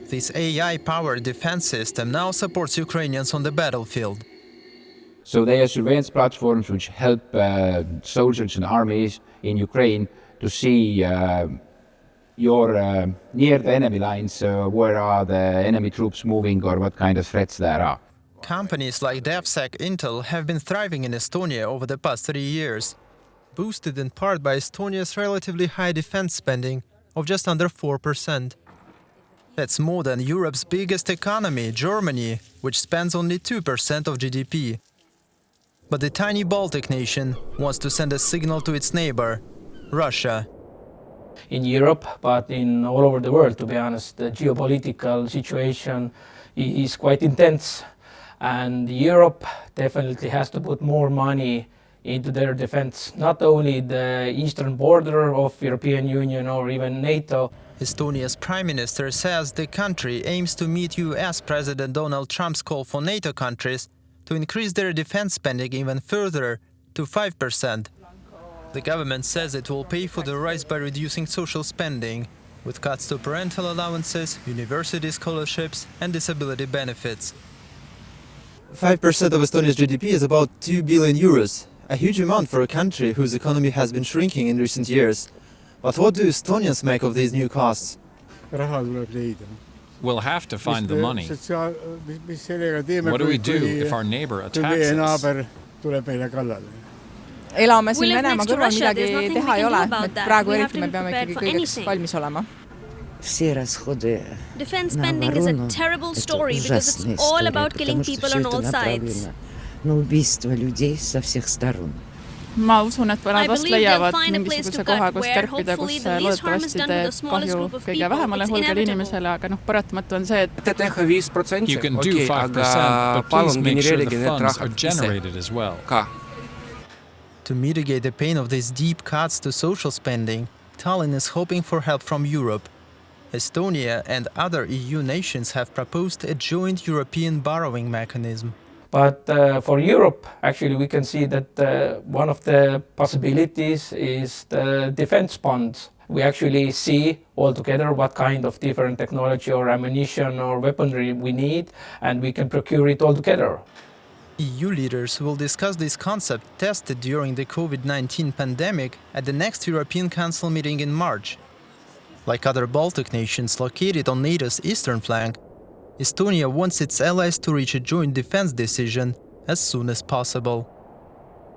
This AI-powered defense system now supports Ukrainians on the battlefield. So they are surveillance platforms which help soldiers and armies in Ukraine to see you're near the enemy lines, where are the enemy troops moving or what kind of threats there are. Companies like DevSec Intel have been thriving in Estonia over the past 3 years, boosted in part by Estonia's relatively high defense spending of just under 4%. That's more than Europe's biggest economy, Germany, which spends only 2% of GDP. But the tiny Baltic nation wants to send a signal to its neighbor, Russia. In Europe, but in all over the world, to be honest, the geopolitical situation is quite intense. And Europe definitely has to put more money into their defense, not only the eastern border of European Union or even NATO. Estonia's Prime Minister says the country aims to meet US President Donald Trump's call for NATO countries to increase their defense spending even further to 5%. The government says it will pay for the rise by reducing social spending, with cuts to parental allowances, university scholarships and disability benefits. 5% of Estonia's GDP is about 2 billion euros, a huge amount for a country whose economy has been shrinking in recent years. But what do Estonians make of these new costs? We'll have to find the money. What do we do if our neighbor attacks us? Elame siin Venemaa kõrval, midagi teha ei ole. Praegu eriti me peame ikkagi kõigeks valmis olema. Defense spending is a terrible story because it's all about killing people on all sides. Ma usun, et nad vast leiavad mingisuguse koha, kus kärpida, kus loodetavasti teeb kahju kõige vähemale hulgale inimesele, aga paratamatu on see, et You can do 5%, but please make sure the funds are generated as well. To mitigate the pain of these deep cuts to social spending, Tallinn is hoping for help from Europe. Estonia and other EU nations have proposed a joint European borrowing mechanism. But for Europe, actually, we can see that one of the possibilities is the defense bonds. We actually see altogether what kind of different technology or ammunition or weaponry we need, and we can procure it all together. EU leaders will discuss this concept tested during the COVID-19 pandemic at the next European Council meeting in March. Like other Baltic nations located on NATO's eastern flank, Estonia wants its allies to reach a joint defense decision as soon as possible.